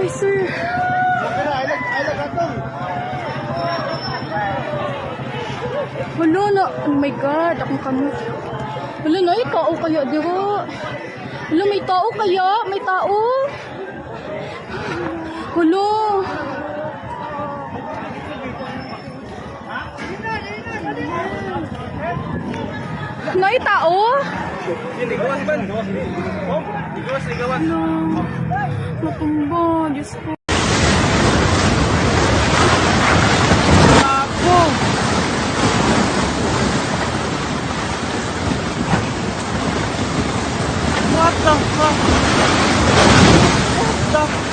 Ay, sir. Wala na. Oh my God. Akong kamot. Wala na. May tao kaya, dira. Wala, may tao kaya. May tao. Wala. May tao? Ligawan ba? Ligawan. Matumba. Diyos ko. What the fuck? What the